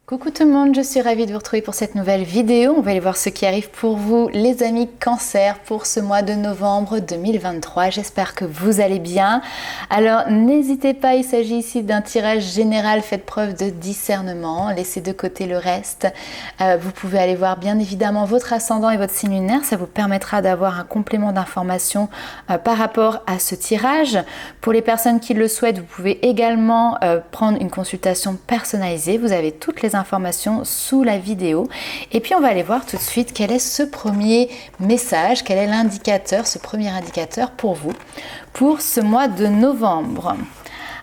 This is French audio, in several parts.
Coucou tout le monde, je suis ravie de vous retrouver pour cette nouvelle vidéo. On va aller voir ce qui arrive pour vous, les amis Cancer, pour ce mois de novembre 2023. J'espère que vous allez bien. Alors n'hésitez pas, il s'agit ici d'un tirage général. Faites preuve de discernement, laissez de côté le reste. Vous pouvez aller voir bien évidemment votre ascendant et votre signe lunaire. Ça vous permettra d'avoir un complément d'information par rapport à ce tirage. Pour les personnes qui le souhaitent, vous pouvez également prendre une consultation personnalisée. Vous avez toutes les informations sous la vidéo et puis on va aller voir tout de suite quel est ce premier message, quel est l'indicateur, ce premier indicateur pour vous pour ce mois de novembre.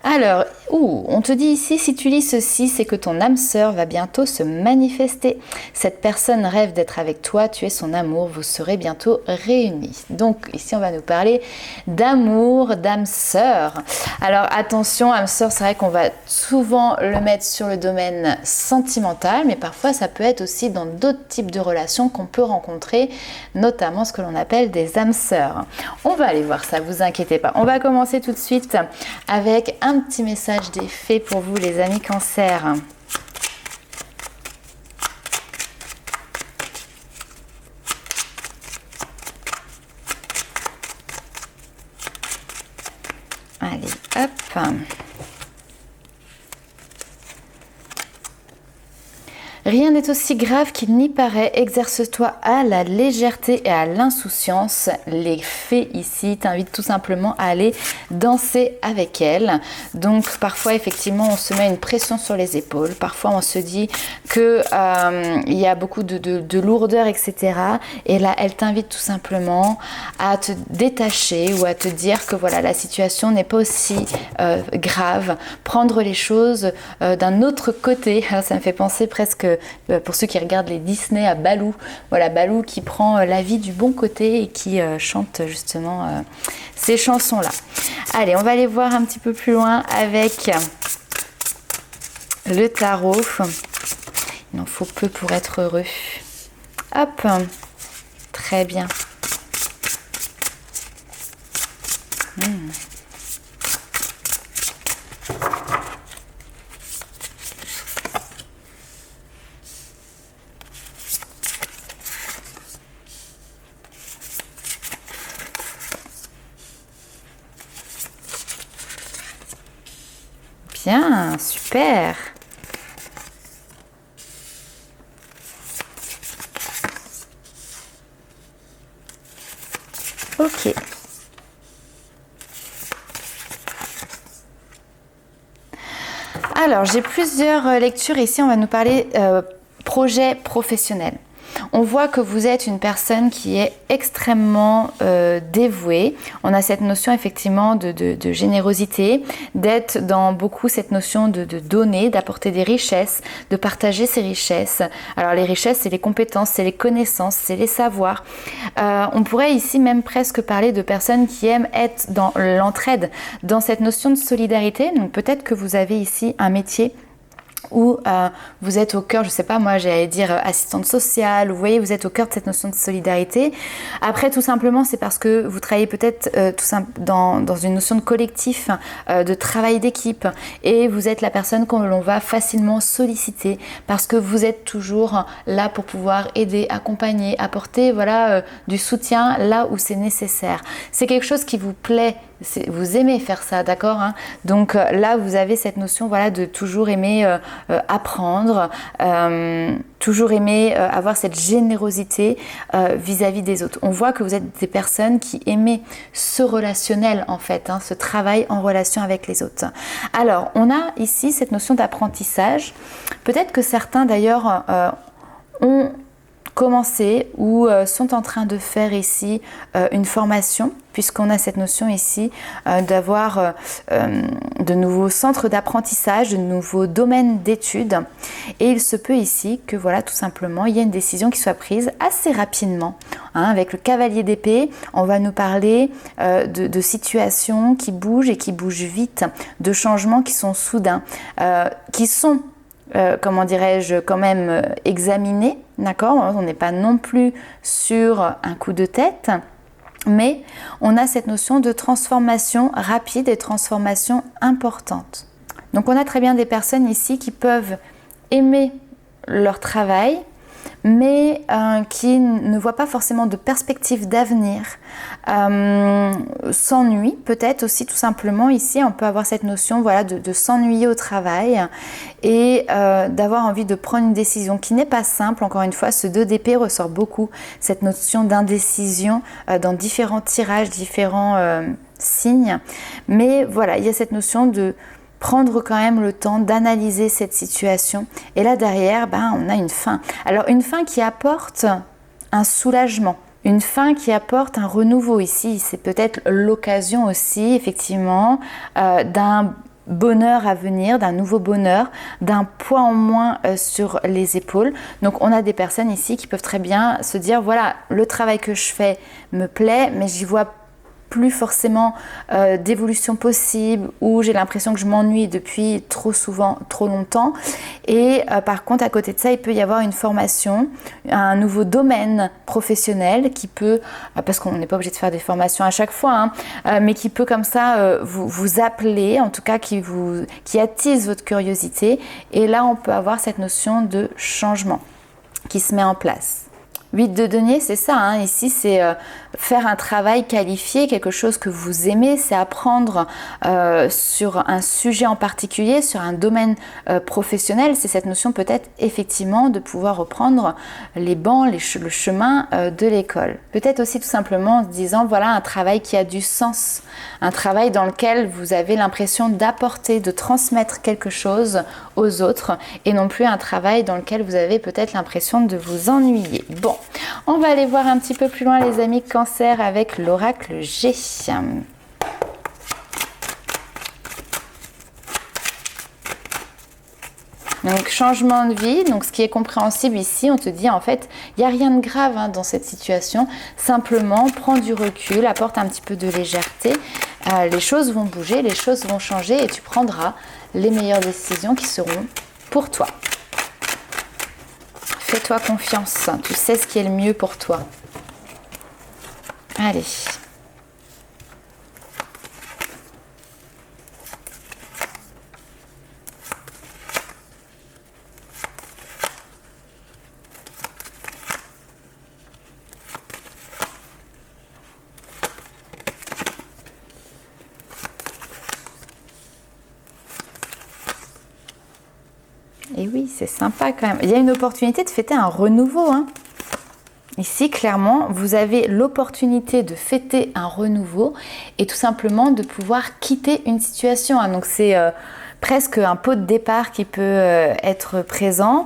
Alors, on te dit ici, si tu lis ceci, c'est que ton âme sœur va bientôt se manifester. Cette personne rêve d'être avec toi, tu es son amour, vous serez bientôt réunis. Donc ici, on va nous parler d'amour, d'âme sœur. Alors attention, âme sœur, c'est vrai qu'on va souvent le mettre sur le domaine sentimental, mais parfois ça peut être aussi dans d'autres types de relations qu'on peut rencontrer, notamment ce que l'on appelle des âmes sœurs. On va aller voir ça, vous inquiétez pas. On va commencer tout de suite avec un petit message des fées pour vous les amis Cancer. Allez, hop. Rien n'est aussi grave qu'il n'y paraît, exerce-toi à la légèreté et à l'insouciance. Les fées ici t'invitent tout simplement à aller danser avec elles. Donc parfois effectivement on se met une pression sur les épaules, parfois on se dit que il y a beaucoup de lourdeur, etc. Et là elle t'invite tout simplement à te détacher ou à te dire que voilà, la situation n'est pas aussi grave, prendre les choses d'un autre côté. Alors, ça me fait penser presque pour ceux qui regardent les Disney à Baloo, voilà Baloo qui prend la vie du bon côté et qui chante justement ces chansons-là. Allez, on va aller voir un petit peu plus loin avec le tarot. Il en faut peu pour être heureux. Hop, très bien. Bien, super. Ok. Alors, j'ai plusieurs lectures ici. On va nous parler projet professionnel. On voit que vous êtes une personne qui est extrêmement dévouée. On a cette notion effectivement de générosité, d'être dans beaucoup cette notion de donner, d'apporter des richesses, de partager ces richesses. Alors les richesses, c'est les compétences, c'est les connaissances, c'est les savoirs. On pourrait ici même presque parler de personnes qui aiment être dans l'entraide, dans cette notion de solidarité. Donc peut-être que vous avez ici un métier où vous êtes au cœur, je sais pas moi, j'allais dire assistante sociale, vous voyez, vous êtes au cœur de cette notion de solidarité. Après, tout simplement, c'est parce que vous travaillez peut-être dans une notion de collectif, de travail d'équipe, et vous êtes la personne que l'on va facilement solliciter parce que vous êtes toujours là pour pouvoir aider, accompagner, apporter voilà, du soutien là où c'est nécessaire. C'est quelque chose qui vous plaît. Vous aimez faire ça, d'accord, hein. Donc là, vous avez cette notion voilà, de toujours aimer apprendre, toujours aimer avoir cette générosité vis-à-vis des autres. On voit que vous êtes des personnes qui aiment ce relationnel, en fait, hein, ce travail en relation avec les autres. Alors, on a ici cette notion d'apprentissage. Peut-être que certains, d'ailleurs, ont commencé ou sont en train de faire ici une formation, puisqu'on a cette notion ici d'avoir de nouveaux centres d'apprentissage, de nouveaux domaines d'études, et il se peut ici que voilà, tout simplement il y a une décision qui soit prise assez rapidement, hein. Avec le cavalier d'épée, on va nous parler de situations qui bougent et qui bougent vite, de changements qui sont soudains, qui sont comment dirais-je, quand même examiné, d'accord? On n'est pas non plus sur un coup de tête, mais on a cette notion de transformation rapide et transformation importante. Donc on a très bien des personnes ici qui peuvent aimer leur travail, mais qui ne voient pas forcément de perspective d'avenir, s'ennuient peut-être aussi tout simplement. Ici, on peut avoir cette notion voilà, de s'ennuyer au travail et d'avoir envie de prendre une décision qui n'est pas simple. Encore une fois, ce 2 d'épée ressort beaucoup cette notion d'indécision dans différents tirages, différents signes. Mais voilà, il y a cette notion de prendre quand même le temps d'analyser cette situation. Et là derrière, on a une fin. Alors une fin qui apporte un soulagement, une fin qui apporte un renouveau ici. C'est peut-être l'occasion aussi, effectivement, d'un bonheur à venir, d'un nouveau bonheur, d'un poids en moins sur les épaules. Donc on a des personnes ici qui peuvent très bien se dire, voilà, le travail que je fais me plaît, mais j'y vois plus forcément d'évolution possible, ou j'ai l'impression que je m'ennuie depuis trop souvent, trop longtemps. Et par contre, à côté de ça, il peut y avoir une formation, un nouveau domaine professionnel qui peut, parce qu'on n'est pas obligé de faire des formations à chaque fois, mais qui peut comme ça vous appeler, en tout cas qui attise votre curiosité. Et là, on peut avoir cette notion de changement qui se met en place. 8 de denier, c'est ça, ici c'est faire un travail qualifié, quelque chose que vous aimez, c'est apprendre sur un sujet en particulier, sur un domaine professionnel. C'est cette notion peut-être effectivement de pouvoir reprendre les bancs, le chemin de l'école. Peut-être aussi tout simplement en se disant voilà un travail qui a du sens, un travail dans lequel vous avez l'impression d'apporter, de transmettre quelque chose aux autres, et non plus un travail dans lequel vous avez peut-être l'impression de vous ennuyer. Bon, on va aller voir un petit peu plus loin les amis Cancer avec l'oracle G. Donc changement de vie, donc ce qui est compréhensible ici, on te dit en fait il n'y a rien de grave dans cette situation, simplement prends du recul, apporte un petit peu de légèreté, les choses vont bouger, les choses vont changer et tu prendras les meilleures décisions qui seront pour toi. Fais-toi confiance, tu sais ce qui est le mieux pour toi. Allez. Et oui, c'est sympa quand même. Il y a une opportunité de fêter un renouveau. Ici, clairement, vous avez l'opportunité de fêter un renouveau et tout simplement de pouvoir quitter une situation. Donc, c'est presque un pot de départ qui peut être présent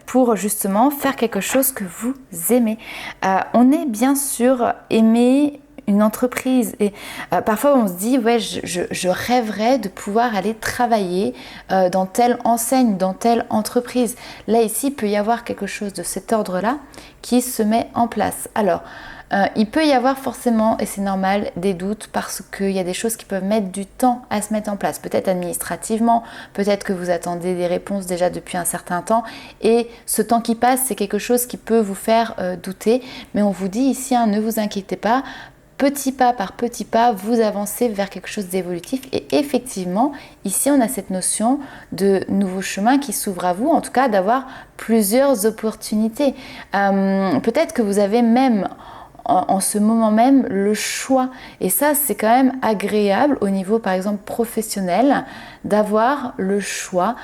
pour justement faire quelque chose que vous aimez. On est bien sûr aimé une entreprise et parfois on se dit ouais je rêverais de pouvoir aller travailler dans telle enseigne, dans telle entreprise. Là ici il peut y avoir quelque chose de cet ordre là qui se met en place. Alors il peut y avoir forcément, et c'est normal, des doutes parce qu'il y a des choses qui peuvent mettre du temps à se mettre en place, peut-être administrativement, peut-être que vous attendez des réponses déjà depuis un certain temps et ce temps qui passe c'est quelque chose qui peut vous faire douter, mais on vous dit ici ne vous inquiétez pas, petit pas par petit pas, vous avancez vers quelque chose d'évolutif. Et effectivement, ici, on a cette notion de nouveau chemin qui s'ouvre à vous, en tout cas d'avoir plusieurs opportunités. Peut-être que vous avez même en ce moment même le choix, et ça c'est quand même agréable au niveau par exemple professionnel d'avoir le choix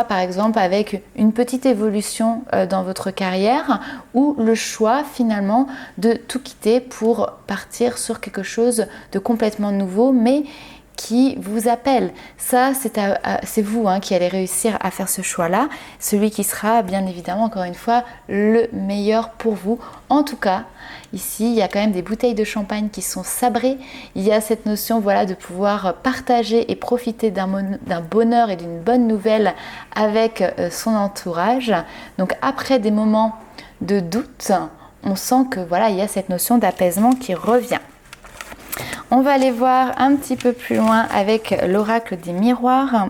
par exemple avec une petite évolution dans votre carrière, ou le choix finalement de tout quitter pour partir sur quelque chose de complètement nouveau mais qui vous appelle. Ça, c'est vous qui allez réussir à faire ce choix-là, celui qui sera bien évidemment, encore une fois, le meilleur pour vous. En tout cas, ici, il y a quand même des bouteilles de champagne qui sont sabrées. Il y a cette notion de pouvoir partager et profiter d'un bonheur et d'une bonne nouvelle avec son entourage. Donc après des moments de doute, on sent que il y a cette notion d'apaisement qui revient. On va aller voir un petit peu plus loin avec l'oracle des miroirs.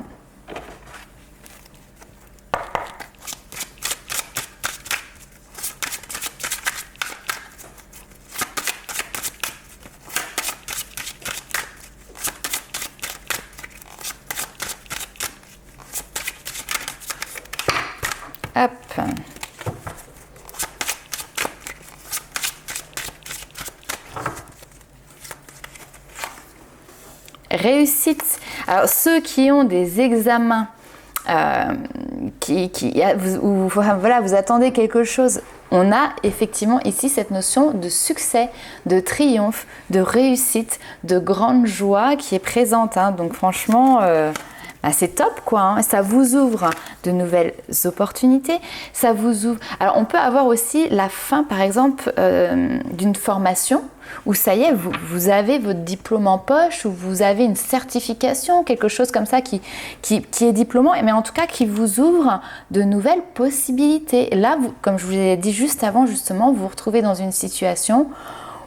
Hop. Réussite. Alors, ceux qui ont des examens, voilà, vous attendez quelque chose, on a effectivement ici cette notion de succès, de triomphe, de réussite, de grande joie qui est présente. Hein. Donc franchement, c'est top quoi. Hein. Ça vous ouvre de nouvelles opportunités. Ça vous ouvre. Alors on peut avoir aussi la fin, par exemple, d'une formation où ça y est, vous avez votre diplôme en poche, ou vous avez une certification, quelque chose comme ça qui est diplômant, mais en tout cas qui vous ouvre de nouvelles possibilités. Et là, comme je vous l'ai dit juste avant, justement, vous vous retrouvez dans une situation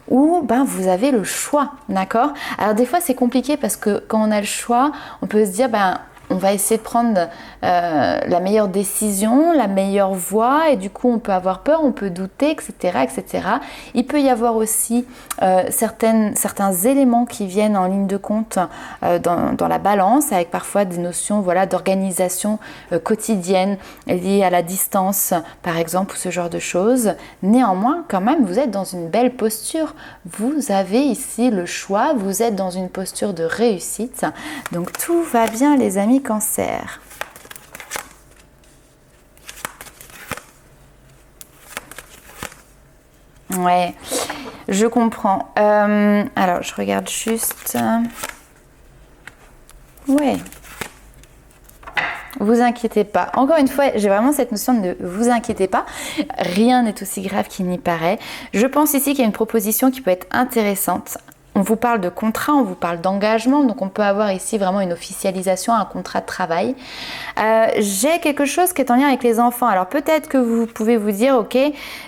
où vous avez le choix, d'accord? Alors des fois c'est compliqué parce que quand on a le choix, on peut se dire on va essayer de prendre la meilleure décision, la meilleure voie, et du coup on peut avoir peur, on peut douter, etc. etc. Il peut y avoir aussi certains éléments qui viennent en ligne de compte dans la balance, avec parfois des notions d'organisation quotidienne liées à la distance, par exemple, ou ce genre de choses. Néanmoins, quand même, vous êtes dans une belle posture. Vous avez ici le choix, vous êtes dans une posture de réussite. Donc tout va bien les amis Cancer. Ouais, je comprends. Alors, je regarde juste. Ouais. Vous inquiétez pas. Encore une fois, j'ai vraiment cette notion de vous inquiétez pas. Rien n'est aussi grave qu'il n'y paraît. Je pense ici qu'il y a une proposition qui peut être intéressante. On vous parle de contrat, on vous parle d'engagement, donc on peut avoir ici vraiment une officialisation, un contrat de travail. J'ai quelque chose qui est en lien avec les enfants. Alors peut-être que vous pouvez vous dire, ok,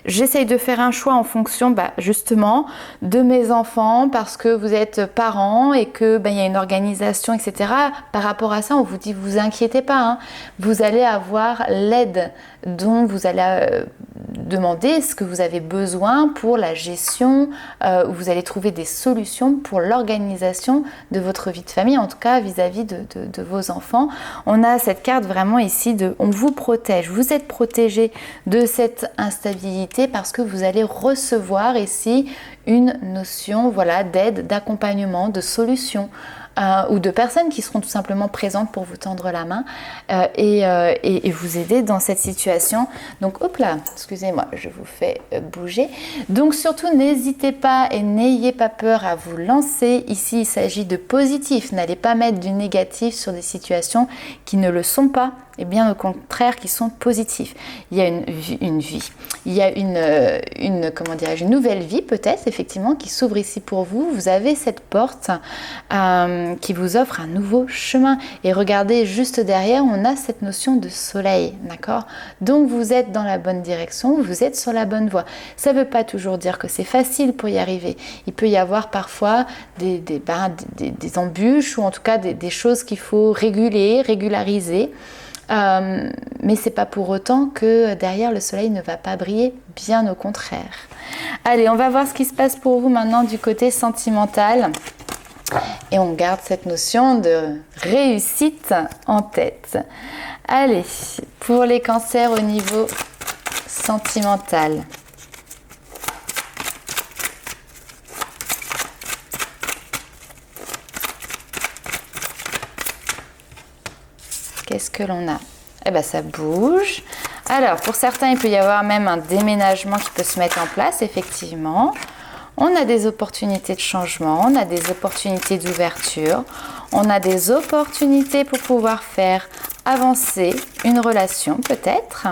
j'essaye de faire un choix en fonction justement de mes enfants parce que vous êtes parents et que y a une organisation, etc. Par rapport à ça, on vous dit, vous inquiétez pas, hein, vous allez avoir l'aide dont vous allez demander ce que vous avez besoin pour la gestion, vous allez trouver des solutions pour l'organisation de votre vie de famille, en tout cas vis-à-vis de vos enfants. On a cette carte vraiment ici on vous protège, vous êtes protégé de cette instabilité parce que vous allez recevoir ici une notion d'aide, d'accompagnement, de solution. Ou de personnes qui seront tout simplement présentes pour vous tendre la main et vous aider dans cette situation. Donc hop là, excusez-moi, je vous fais bouger. Donc surtout n'hésitez pas et n'ayez pas peur à vous lancer. Ici il s'agit de positif, n'allez pas mettre du négatif sur des situations qui ne le sont pas, et bien au contraire qui sont positifs. Il y a une vie, il y a une nouvelle vie peut-être effectivement qui s'ouvre ici pour vous. Vous avez cette porte qui vous offre un nouveau chemin. Et regardez, juste derrière, on a cette notion de soleil, d'accord? Donc vous êtes dans la bonne direction, vous êtes sur la bonne voie. Ça ne veut pas toujours dire que c'est facile pour y arriver. Il peut y avoir parfois des embûches ou en tout cas des choses qu'il faut régulariser. Mais c'est pas pour autant que derrière le soleil ne va pas briller, bien au contraire. Allez, on va voir ce qui se passe pour vous maintenant du côté sentimental. Et on garde cette notion de réussite en tête. Allez, pour les cancers au niveau sentimental. Qu'est-ce que l'on a? Eh bien, ça bouge. Alors, pour certains, il peut y avoir même un déménagement qui peut se mettre en place, effectivement. On a des opportunités de changement, on a des opportunités d'ouverture, on a des opportunités pour pouvoir faire avancer une relation, peut-être.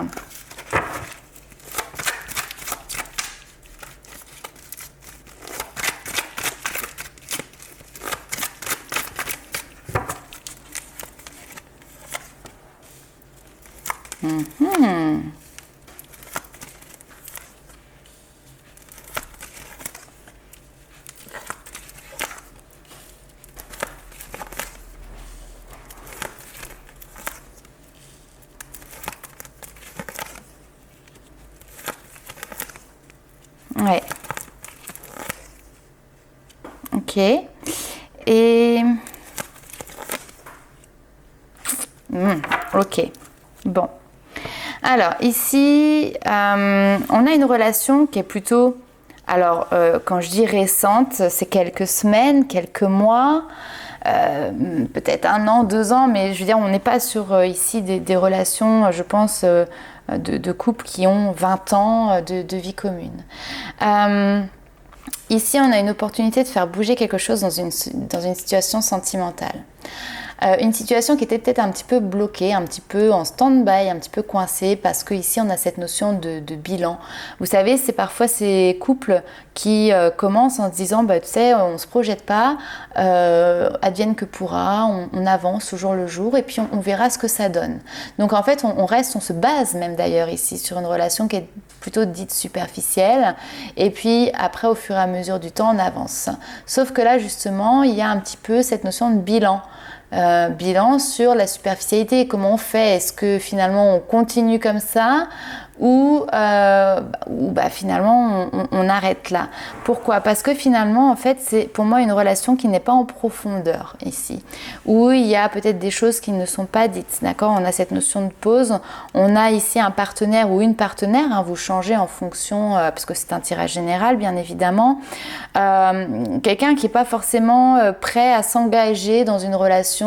Ouais. Ok. Et... ok. Bon. Alors ici, on a une relation qui est plutôt, alors quand je dis récente, c'est quelques semaines, quelques mois, peut-être 1 an, 2 ans, mais je veux dire, on n'est pas sur ici des relations, je pense, de couples qui ont 20 ans de vie commune. Ici, on a une opportunité de faire bouger quelque chose dans une situation sentimentale. Une situation qui était peut-être un petit peu bloquée, un petit peu en stand-by, un petit peu coincée, parce qu'ici on a cette notion de bilan. Vous savez, c'est parfois ces couples qui commencent en se disant, bah, tu sais, on ne se projette pas, advienne que pourra, on avance au jour le jour et puis on verra ce que ça donne. Donc en fait, on se base même d'ailleurs ici sur une relation qui est plutôt dite superficielle et puis après, au fur et à mesure du temps, on avance. Sauf que là, justement, il y a un petit peu cette notion de bilan. Bilan sur la superficialité, comment on fait, est-ce que finalement on continue comme ça ou finalement on arrête là. Pourquoi? Parce que finalement en fait c'est pour moi une relation qui n'est pas en profondeur ici, où il y a peut-être des choses qui ne sont pas dites, d'accord? On a cette notion de pause, on a ici un partenaire ou une partenaire, hein, vous changez en fonction, parce que c'est un tirage général bien évidemment, quelqu'un qui n'est pas forcément prêt à s'engager dans une relation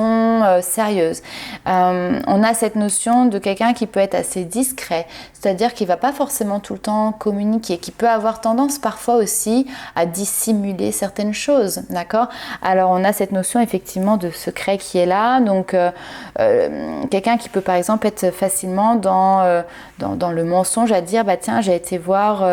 sérieuse. On a cette notion de quelqu'un qui peut être assez discret, c'est-à-dire qui ne va pas forcément tout le temps communiquer, qui peut avoir tendance parfois aussi à dissimuler certaines choses, d'accord? Alors on a cette notion effectivement de secret qui est là, donc quelqu'un qui peut par exemple être facilement dans le mensonge à dire bah tiens j'ai été voir,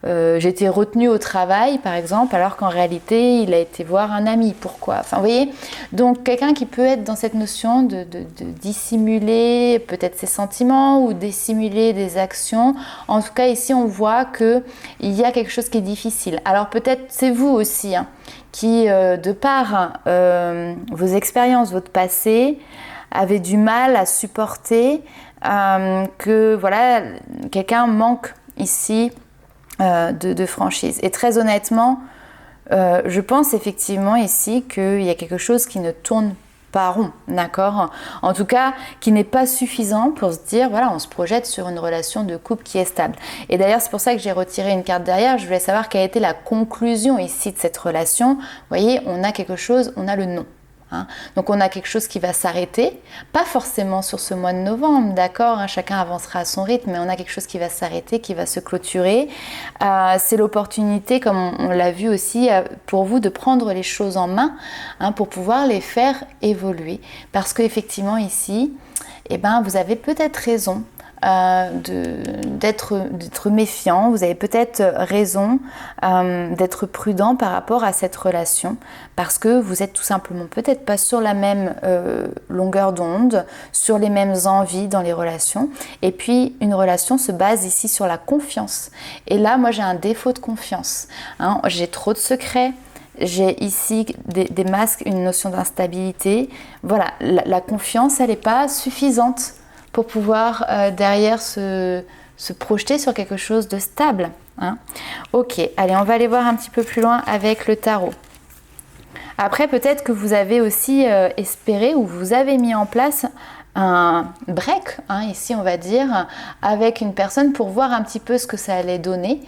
j'ai été retenu au travail par exemple, alors qu'en réalité il a été voir un ami, pourquoi? Enfin vous voyez, donc quelqu'un qui peut être dans cette notion de dissimuler peut-être ses sentiments ou dissimuler des actions. En tout cas ici on voit qu'il y a quelque chose qui est difficile. Alors peut-être c'est vous aussi hein, qui de par vos expériences, votre passé, avez du mal à supporter que voilà, quelqu'un manque ici de franchise. Et très honnêtement, je pense effectivement ici qu'il y a quelque chose qui ne tourne pas rond, d'accord? En tout cas, qui n'est pas suffisant pour se dire, voilà, on se projette sur une relation de couple qui est stable. Et d'ailleurs, c'est pour ça que j'ai retiré une carte derrière. Je voulais savoir quelle était la conclusion ici de cette relation. Vous voyez, on a quelque chose, on a le non. Hein. Donc on a quelque chose qui va s'arrêter, pas forcément sur ce mois de novembre, d'accord, hein, chacun avancera à son rythme, mais on a quelque chose qui va s'arrêter, qui va se clôturer. C'est l'opportunité, comme on l'a vu aussi, pour vous de prendre les choses en main hein, pour pouvoir les faire évoluer. Parce qu'effectivement ici, eh ben, vous avez peut-être raison. D'être méfiant, vous avez peut-être raison d'être prudent par rapport à cette relation parce que vous êtes tout simplement peut-être pas sur la même longueur d'onde, sur les mêmes envies dans les relations et puis une relation se base ici sur la confiance et là moi j'ai un défaut de confiance, hein, j'ai trop de secrets. J'ai ici des masques, une notion d'instabilité. Voilà, la confiance, elle n'est pas suffisante pour pouvoir derrière se projeter sur quelque chose de stable. Hein. Ok, allez, on va aller voir un petit peu plus loin avec le tarot. Après, peut-être que vous avez aussi espéré ou vous avez mis en place un break, hein, ici on va dire, avec une personne pour voir un petit peu ce que ça allait donner,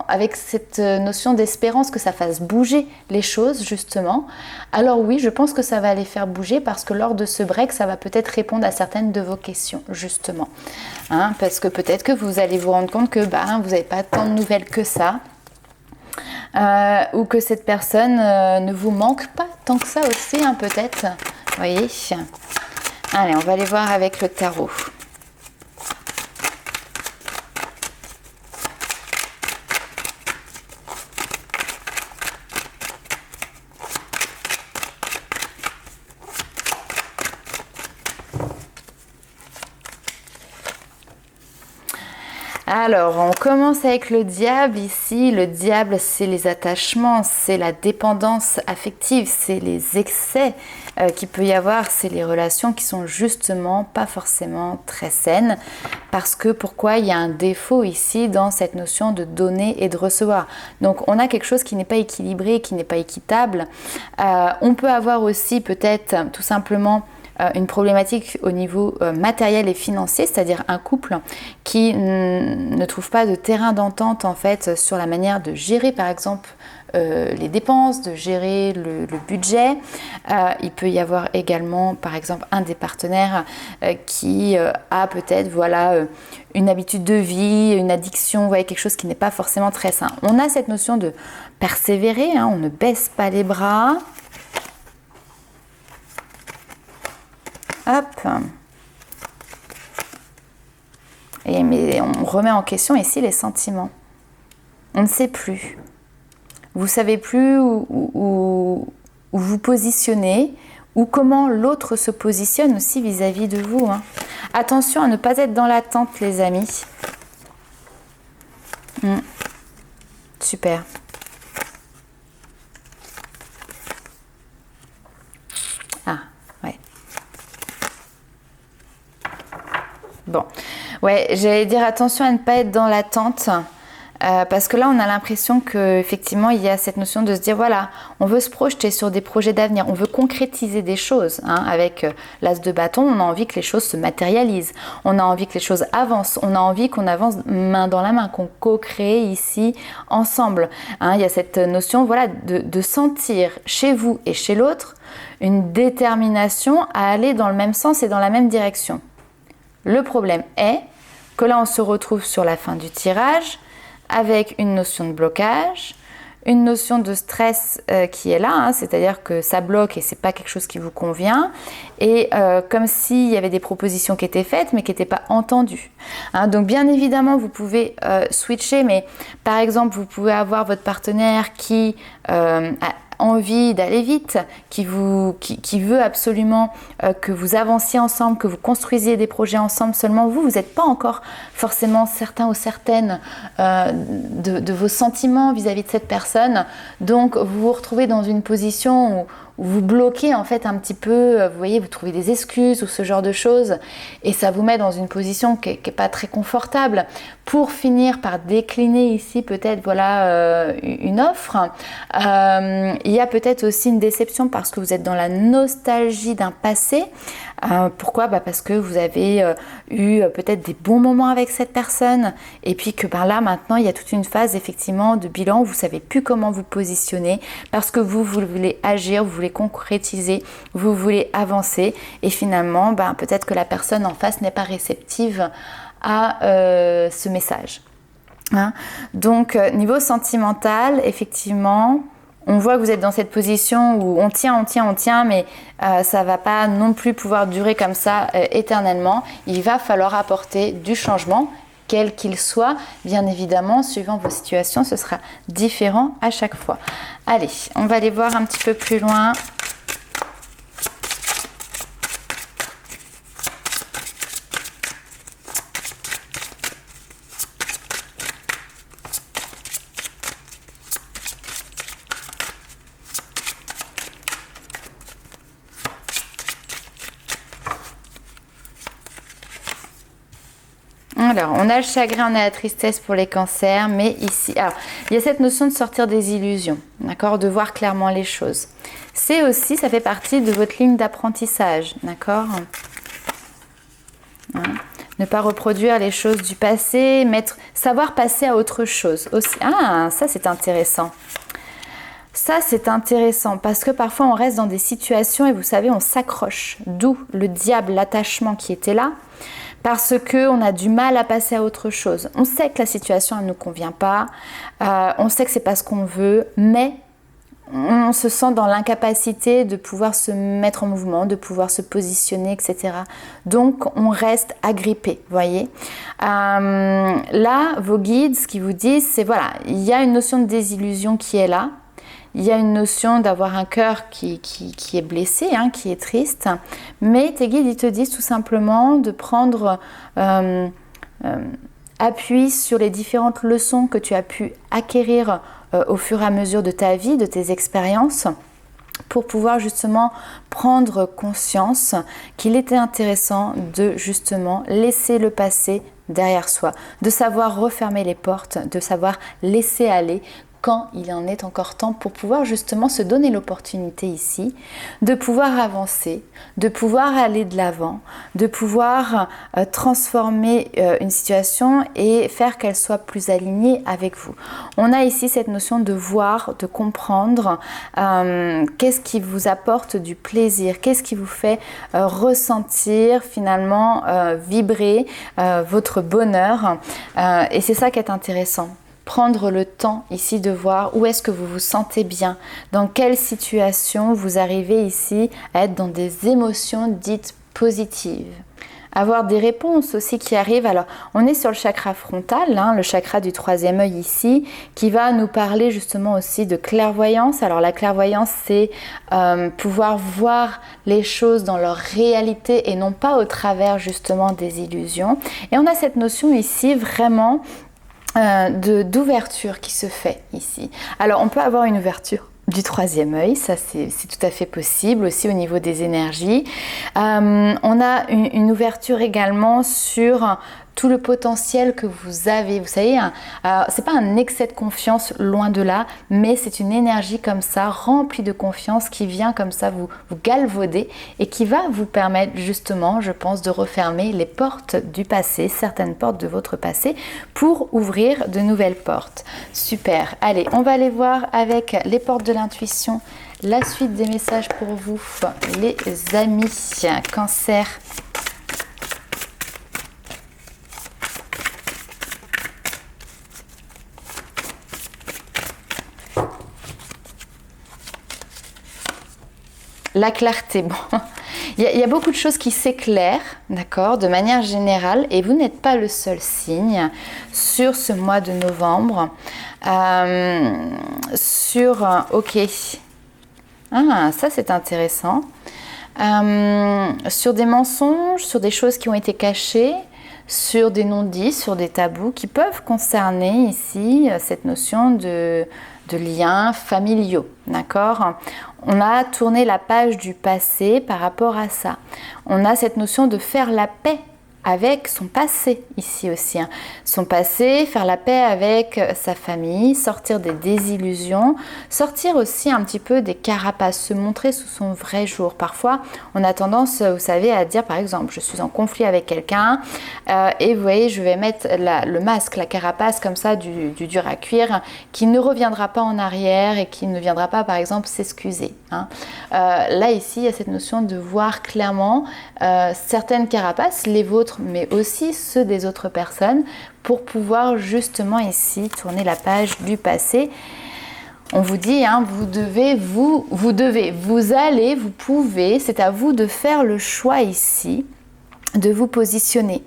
avec cette notion d'espérance que ça fasse bouger les choses justement. Alors oui, je pense que ça va les faire bouger parce que lors de ce break, ça va peut-être répondre à certaines de vos questions justement. Hein, parce que peut-être que vous allez vous rendre compte que vous n'avez pas tant de nouvelles que ça. Ou que cette personne ne vous manque pas tant que ça aussi, hein, peut-être. Vous voyez ? Allez, on va aller voir avec le tarot. Alors, on commence avec le diable ici. Le diable, c'est les attachements, c'est la dépendance affective, c'est les excès qu'il peut y avoir, c'est les relations qui sont justement pas forcément très saines. Parce que pourquoi il y a un défaut ici dans cette notion de donner et de recevoir. Donc, on a quelque chose qui n'est pas équilibré, qui n'est pas équitable. On peut avoir aussi peut-être tout simplement une problématique au niveau matériel et financier, c'est-à-dire un couple qui ne trouve pas de terrain d'entente en fait sur la manière de gérer par exemple les dépenses, de gérer le budget. Il peut y avoir également par exemple un des partenaires qui a peut-être une habitude de vie, une addiction, quelque chose qui n'est pas forcément très sain. On a cette notion de persévérer, on ne baisse pas les bras. Hop. Mais on remet en question ici les sentiments. On ne sait plus. Vous ne savez plus où vous positionnez ou comment l'autre se positionne aussi vis-à-vis de vous. Attention à ne pas être dans l'attente, les amis. Super. Ah, ouais. Bon. Ouais, j'allais dire attention à ne pas être dans l'attente. Parce que là, on a l'impression qu'effectivement, il y a cette notion de se dire, voilà, on veut se projeter sur des projets d'avenir, on veut concrétiser des choses. Avec l'as de bâton, on a envie que les choses se matérialisent, on a envie que les choses avancent, on a envie qu'on avance main dans la main, qu'on co-crée ici ensemble. Il y a cette notion de sentir chez vous et chez l'autre une détermination à aller dans le même sens et dans la même direction. Le problème est que là, on se retrouve sur la fin du tirage avec une notion de blocage, une notion de stress qui est là, c'est-à-dire que ça bloque et c'est pas quelque chose qui vous convient, et comme s'il y avait des propositions qui étaient faites mais qui n'étaient pas entendues. Donc bien évidemment, vous pouvez switcher, mais par exemple, vous pouvez avoir votre partenaire qui a envie d'aller vite, qui veut absolument que vous avanciez ensemble, que vous construisiez des projets ensemble, seulement vous n'êtes pas encore forcément certain ou certaine de vos sentiments vis-à-vis de cette personne, donc vous vous retrouvez dans une position où vous bloquez en fait un petit peu, vous voyez, vous trouvez des excuses ou ce genre de choses, et ça vous met dans une position qui n'est pas très confortable, pour finir par décliner ici peut-être une offre. Il y a peut-être aussi une déception parce que vous êtes dans la nostalgie d'un passé. Pourquoi ? Parce que vous avez eu peut-être des bons moments avec cette personne, et puis que là maintenant il y a toute une phase effectivement de bilan où vous ne savez plus comment vous positionner, parce que vous voulez agir, vous voulez concrétiser, vous voulez avancer, et finalement peut-être que la personne en face n'est pas réceptive à ce message. Donc niveau sentimental, effectivement, on voit que vous êtes dans cette position où on tient, mais ça ne va pas non plus pouvoir durer comme ça éternellement. Il va falloir apporter du changement, quel qu'il soit. Bien évidemment, suivant vos situations, ce sera différent à chaque fois. Allez, on va aller voir un petit peu plus loin. Alors, on a le chagrin, on a la tristesse pour les cancers, mais ici, alors, il y a cette notion de sortir des illusions, d'accord, de voir clairement les choses. C'est aussi, ça fait partie de votre ligne d'apprentissage, d'accord. Ne pas reproduire les choses du passé, savoir passer à autre chose aussi. Ah, ça c'est intéressant. Ça, c'est intéressant parce que parfois on reste dans des situations et vous savez, on s'accroche, d'où le diable, l'attachement qui était là. Parce qu'on a du mal à passer à autre chose. On sait que la situation ne nous convient pas, on sait que c'est pas ce qu'on veut, mais on se sent dans l'incapacité de pouvoir se mettre en mouvement, de pouvoir se positionner, etc. Donc on reste agrippé, vous voyez. Là, vos guides, ce qu'ils vous disent, c'est il y a une notion de désillusion qui est là. Il y a une notion d'avoir un cœur qui est blessé, qui est triste, mais tes guides, ils te disent tout simplement de prendre appui sur les différentes leçons que tu as pu acquérir au fur et à mesure de ta vie, de tes expériences, pour pouvoir justement prendre conscience qu'il était intéressant de justement laisser le passé derrière soi, de savoir refermer les portes, de savoir laisser aller, quand il en est encore temps pour pouvoir justement se donner l'opportunité ici de pouvoir avancer, de pouvoir aller de l'avant, de pouvoir transformer une situation et faire qu'elle soit plus alignée avec vous. On a ici cette notion de voir, de comprendre qu'est-ce qui vous apporte du plaisir, qu'est-ce qui vous fait ressentir finalement, vibrer votre bonheur et c'est ça qui est intéressant. Prendre le temps ici de voir où est-ce que vous vous sentez bien, dans quelle situation vous arrivez ici à être dans des émotions dites positives. Avoir des réponses aussi qui arrivent. Alors, on est sur le chakra frontal, hein, le chakra du troisième œil ici, qui va nous parler justement aussi de clairvoyance. Alors, la clairvoyance, c'est pouvoir voir les choses dans leur réalité et non pas au travers justement des illusions. Et on a cette notion ici vraiment d'ouverture qui se fait ici. Alors, on peut avoir une ouverture du troisième œil, ça c'est tout à fait possible aussi au niveau des énergies. On a une ouverture également sur tout le potentiel que vous avez. Vous savez, c'est pas un excès de confiance, loin de là, mais c'est une énergie comme ça, remplie de confiance, qui vient comme ça vous galvauder et qui va vous permettre justement, je pense, de refermer les portes du passé, certaines portes de votre passé, pour ouvrir de nouvelles portes. Super. Allez, on va aller voir avec les portes de l'intuition la suite des messages pour vous, les amis. Cancer. La clarté, bon, il y a beaucoup de choses qui s'éclairent, d'accord, de manière générale, et vous n'êtes pas le seul signe sur ce mois de novembre. Ok, ça c'est intéressant. Sur des mensonges, sur des choses qui ont été cachées, sur des non-dits, sur des tabous qui peuvent concerner ici cette notion de liens familiaux, d'accord? On a tourné la page du passé par rapport à ça. On a cette notion de faire la paix avec son passé ici aussi. Hein. Son passé, faire la paix avec sa famille, sortir des désillusions, sortir aussi un petit peu des carapaces, se montrer sous son vrai jour. Parfois, on a tendance, vous savez, à dire par exemple, je suis en conflit avec quelqu'un et vous voyez, je vais mettre le masque, la carapace comme ça, du dur à cuire, qui ne reviendra pas en arrière et qui ne viendra pas par exemple s'excuser. Hein. Là ici, il y a cette notion de voir clairement certaines carapaces, les vôtres, mais aussi ceux des autres personnes, pour pouvoir justement ici tourner la page du passé. On vous dit, hein, vous allez, vous pouvez, c'est à vous de faire le choix ici, de vous positionner.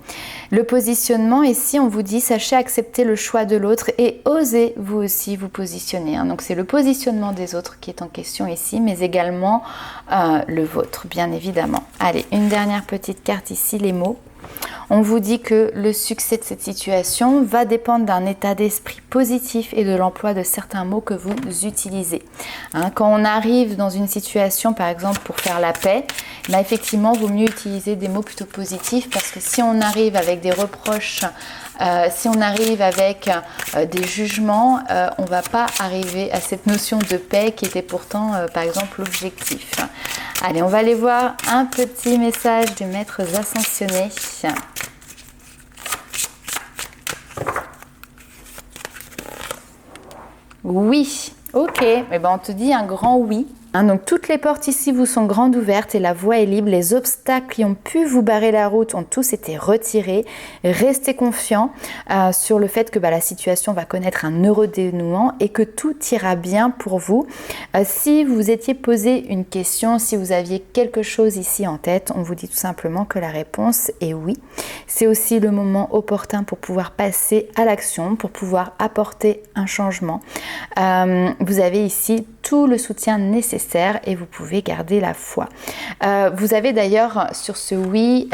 Le positionnement ici, on vous dit, sachez accepter le choix de l'autre et osez vous aussi vous positionner. Hein. Donc c'est le positionnement des autres qui est en question ici, mais également le vôtre, bien évidemment. Allez, une dernière petite carte ici, les mots. On vous dit que le succès de cette situation va dépendre d'un état d'esprit positif et de l'emploi de certains mots que vous utilisez. Hein, quand on arrive dans une situation, par exemple, pour faire la paix, bah effectivement, il vaut mieux utiliser des mots plutôt positifs parce que si on arrive avec des reproches, si on arrive avec des jugements, on ne va pas arriver à cette notion de paix qui était pourtant, par exemple, l'objectif. Allez, on va aller voir un petit message des maîtres ascensionnés. Oui, ok, eh ben, on te dit un grand oui. Hein, donc toutes les portes ici vous sont grandes ouvertes et la voie est libre. Les obstacles qui ont pu vous barrer la route ont tous été retirés. Restez confiants sur le fait que la situation va connaître un heureux dénouement et que tout ira bien pour vous. Si vous étiez posé une question, si vous aviez quelque chose ici en tête, on vous dit tout simplement que la réponse est oui. C'est aussi le moment opportun pour pouvoir passer à l'action, pour pouvoir apporter un changement. Vous avez ici tout le soutien nécessaire et vous pouvez garder la foi. Vous avez d'ailleurs sur ce oui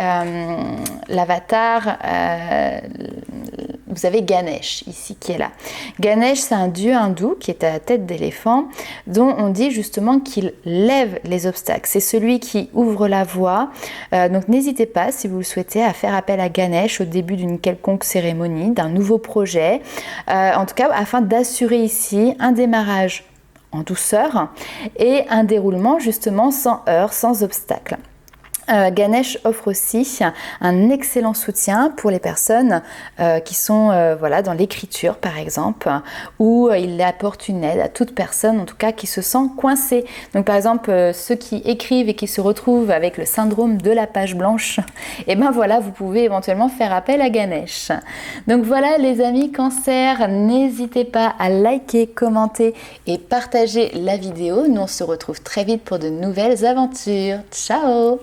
l'avatar, vous avez Ganesh ici qui est là. Ganesh, c'est un dieu hindou qui est à la tête d'éléphant, dont on dit justement qu'il lève les obstacles. C'est celui qui ouvre la voie. Donc n'hésitez pas, si vous le souhaitez, à faire appel à Ganesh au début d'une quelconque cérémonie, d'un nouveau projet. En tout cas, afin d'assurer ici un démarrage en douceur et un déroulement justement sans heurts, sans obstacles. Ganesh offre aussi un excellent soutien pour les personnes qui sont voilà, dans l'écriture par exemple, où il apporte une aide à toute personne en tout cas qui se sent coincée. Donc par exemple ceux qui écrivent et qui se retrouvent avec le syndrome de la page blanche, et ben voilà, vous pouvez éventuellement faire appel à Ganesh. Donc voilà les amis Cancer, n'hésitez pas à liker, commenter et partager la vidéo. Nous on se retrouve très vite pour de nouvelles aventures. Ciao!